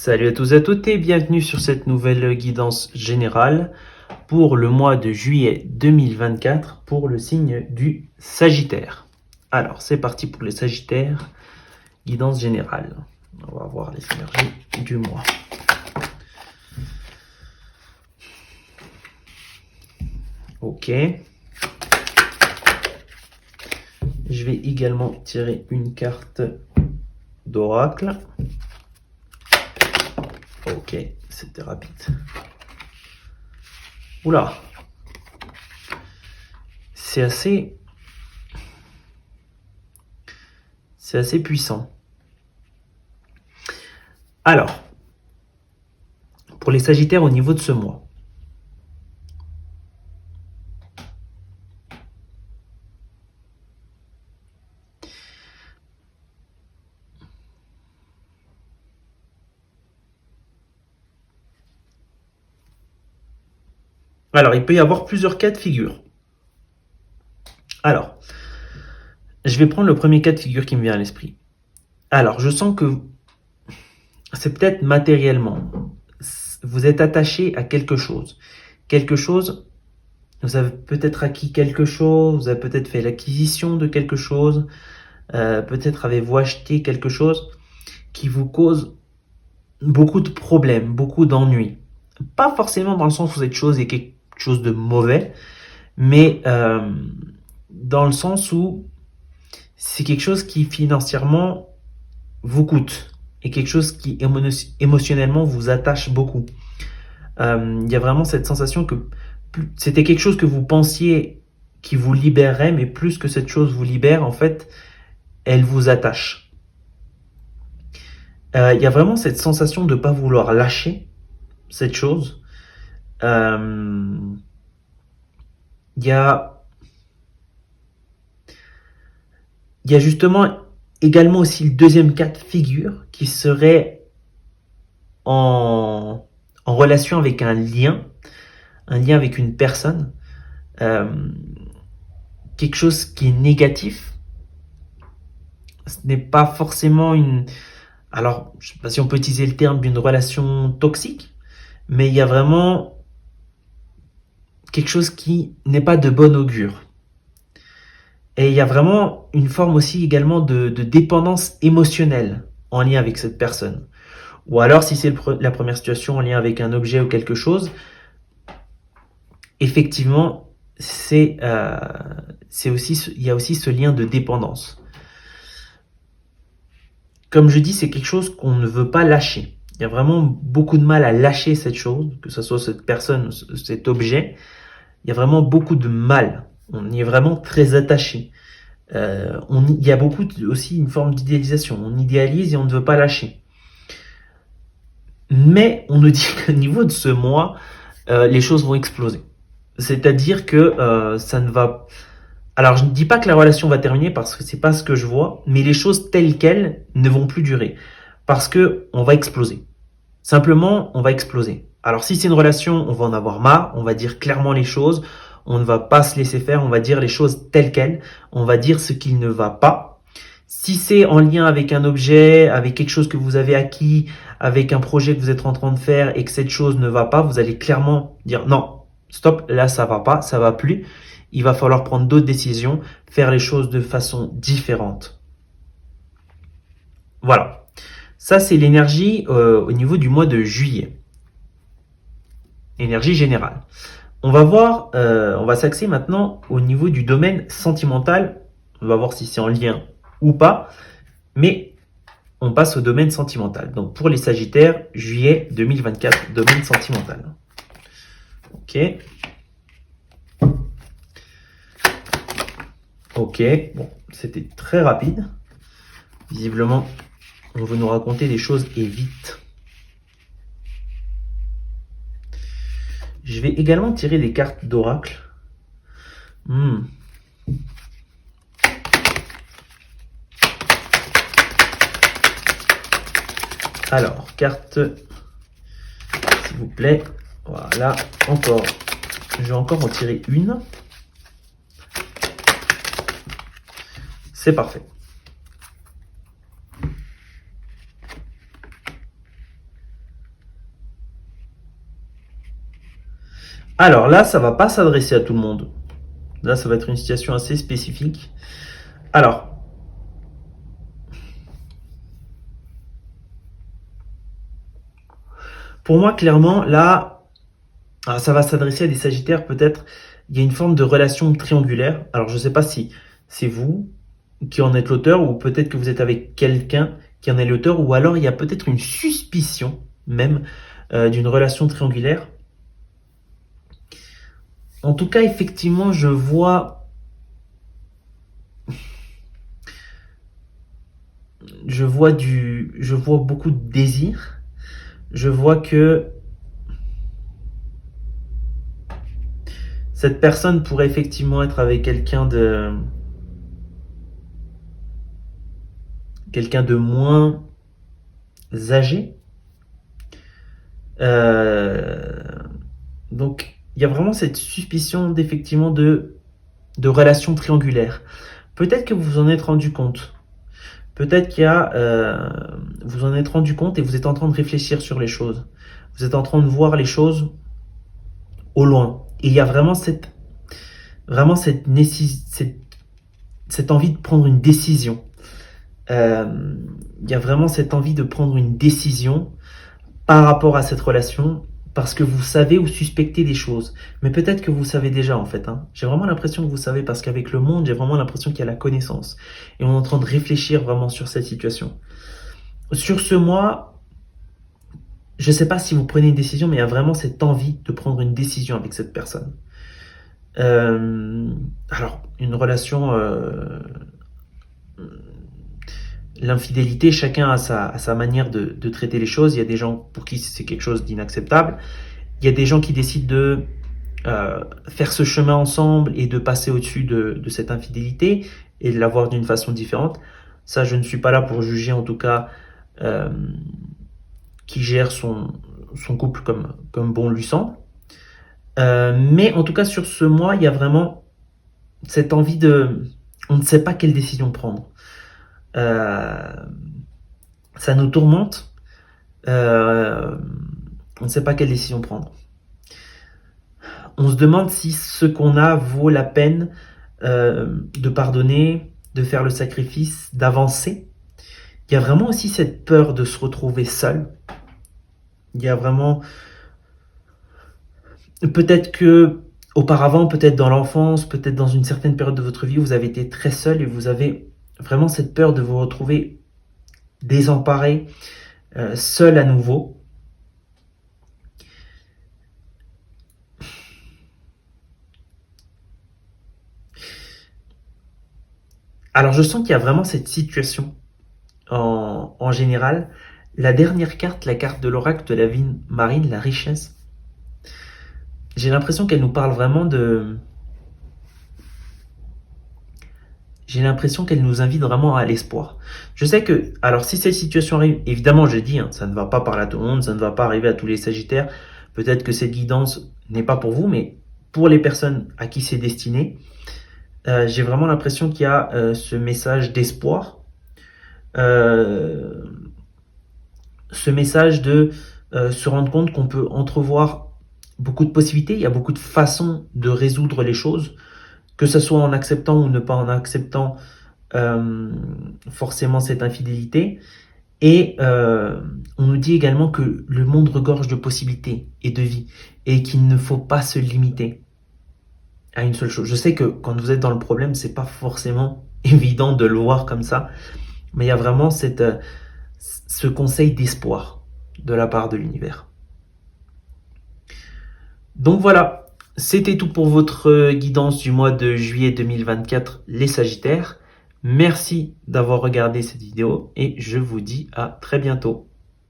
Salut à tous et à toutes et bienvenue sur cette nouvelle guidance générale pour le mois de juillet 2024 pour le signe du Sagittaire. Alors c'est parti pour les Sagittaires, guidance générale. On va voir les énergies du mois. Ok. Je vais également tirer une carte d'oracle. Ok, c'était rapide. Oula. C'est assez puissant. Alors, pour les Sagittaires au niveau de ce mois. Alors, il peut y avoir plusieurs cas de figure. Alors, je vais prendre le premier cas de figure qui me vient à l'esprit. Alors, je sens que c'est peut-être matériellement. Vous êtes attaché à quelque chose. Quelque chose, vous avez peut-être acquis quelque chose, vous avez peut-être fait l'acquisition de quelque chose, peut-être avez-vous acheté quelque chose qui vous cause beaucoup de problèmes, beaucoup d'ennuis. Pas forcément dans le sens où cette chose est quelque chose de mauvais, mais dans le sens où c'est quelque chose qui financièrement vous coûte et quelque chose qui émotionnellement vous attache beaucoup. Il y a vraiment cette sensation que c'était quelque chose que vous pensiez qui vous libérerait, mais plus que cette chose vous libère, en fait, elle vous attache. Il y a vraiment cette sensation de ne pas vouloir lâcher cette chose. Il y a justement également aussi le deuxième cas de figure qui serait en relation avec un lien avec une personne, quelque chose qui est négatif. Ce n'est pas forcément alors je ne sais pas si on peut utiliser le terme d'une relation toxique, mais il y a vraiment quelque chose qui n'est pas de bon augure. Et il y a vraiment une forme aussi également de dépendance émotionnelle en lien avec cette personne. Ou alors, si c'est la première situation en lien avec un objet ou quelque chose, effectivement, il y a aussi ce lien de dépendance. Comme je dis, c'est quelque chose qu'on ne veut pas lâcher. Il y a vraiment beaucoup de mal à lâcher cette chose, que ce soit cette personne, cet objet. Il y a vraiment beaucoup de mal. On y est vraiment très attaché. Il y a beaucoup aussi une forme d'idéalisation. On idéalise et on ne veut pas lâcher. Mais on nous dit qu'au niveau de ce mois, les choses vont exploser. C'est-à-dire que ça ne va... Alors, je ne dis pas que la relation va terminer parce que c'est pas ce que je vois, mais les choses telles quelles ne vont plus durer. Parce que on va exploser. Simplement, on va exploser. Alors, si c'est une relation, on va en avoir marre, on va dire clairement les choses, on ne va pas se laisser faire, on va dire les choses telles quelles, on va dire ce qu'il ne va pas. Si c'est en lien avec un objet, avec quelque chose que vous avez acquis, avec un projet que vous êtes en train de faire et que cette chose ne va pas, vous allez clairement dire non, stop, là ça va pas, ça va plus. Il va falloir prendre d'autres décisions, faire les choses de façon différente. Voilà. Ça, c'est l'énergie au niveau du mois de juillet. Énergie générale. On va voir, on va s'axer maintenant au niveau du domaine sentimental. On va voir si c'est en lien ou pas. Mais on passe au domaine sentimental. Donc pour les Sagittaires, juillet 2024, domaine sentimental. Ok. Ok, bon, c'était très rapide. Visiblement, on veut nous raconter des choses et vite. Je vais également tirer des cartes d'oracle. Alors, carte, s'il vous plaît. Voilà, encore. Je vais encore en tirer une. C'est parfait. Alors là, ça va pas s'adresser à tout le monde. Là, ça va être une situation assez spécifique. Alors, pour moi, clairement, là, ça va s'adresser à des Sagittaires, peut-être, il y a une forme de relation triangulaire. Alors, je ne sais pas si c'est vous qui en êtes l'auteur, ou peut-être que vous êtes avec quelqu'un qui en est l'auteur, ou alors il y a peut-être une suspicion même d'une relation triangulaire. En tout cas, effectivement, je vois beaucoup de désir. Je vois que cette personne pourrait effectivement être avec quelqu'un de moins âgé. Euh, donc, il y a vraiment cette suspicion d'effectivement de relation triangulaire. Peut-être que vous vous en êtes rendu compte. Peut-être vous en êtes rendu compte et vous êtes en train de réfléchir sur les choses. Vous êtes en train de voir les choses au loin. Et il y a vraiment cette envie de prendre une décision. Il y a vraiment cette envie de prendre une décision par rapport à cette relation, parce que vous savez ou suspectez des choses. Mais peut-être que vous savez déjà en fait. J'ai vraiment l'impression que vous savez, parce qu'avec le monde, j'ai vraiment l'impression qu'il y a la connaissance. Et on est en train de réfléchir vraiment sur cette situation. Sur ce mois, je ne sais pas si vous prenez une décision, mais il y a vraiment cette envie de prendre une décision avec cette personne. Alors, une relation, l'infidélité, chacun a sa manière de traiter les choses. Il y a des gens pour qui c'est quelque chose d'inacceptable. Il y a des gens qui décident de faire ce chemin ensemble et de passer au-dessus de cette infidélité et de la voir d'une façon différente. Ça, je ne suis pas là pour juger, en tout cas, euh, qui gère son couple comme bon lui semble. Mais en tout cas, sur ce mois, il y a vraiment cette envie de... On ne sait pas quelle décision prendre. Euh, Ça nous tourmente. On ne sait pas quelle décision prendre. On se demande si ce qu'on a vaut la peine de pardonner, de faire le sacrifice, d'avancer. Il y a vraiment aussi cette peur de se retrouver seul. Il y a vraiment... Peut-être que auparavant, peut-être dans l'enfance, peut-être dans une certaine période de votre vie, vous avez été très seul et vous avez vraiment cette peur de vous retrouver désemparé, seul à nouveau. Alors je sens qu'il y a vraiment cette situation en général. La dernière carte, la carte de l'oracle de la vie marine, la richesse, j'ai l'impression qu'elle nous parle vraiment de... J'ai l'impression qu'elle nous invite vraiment à l'espoir. Je sais que, alors si cette situation arrive, évidemment je dis, ça ne va pas parler à tout le monde, ça ne va pas arriver à tous les Sagittaires. Peut-être que cette guidance n'est pas pour vous, mais pour les personnes à qui c'est destiné, j'ai vraiment l'impression qu'il y a ce message d'espoir, ce message de se rendre compte qu'on peut entrevoir beaucoup de possibilités, il y a beaucoup de façons de résoudre les choses, que ce soit en acceptant ou ne pas en acceptant forcément cette infidélité. Et on nous dit également que le monde regorge de possibilités et de vie, et qu'il ne faut pas se limiter à une seule chose. Je sais que quand vous êtes dans le problème, c'est pas forcément évident de le voir comme ça, mais il y a vraiment ce conseil d'espoir de la part de l'univers. Donc voilà, c'était tout pour votre guidance du mois de juillet 2024, les Sagittaires. Merci d'avoir regardé cette vidéo et je vous dis à très bientôt.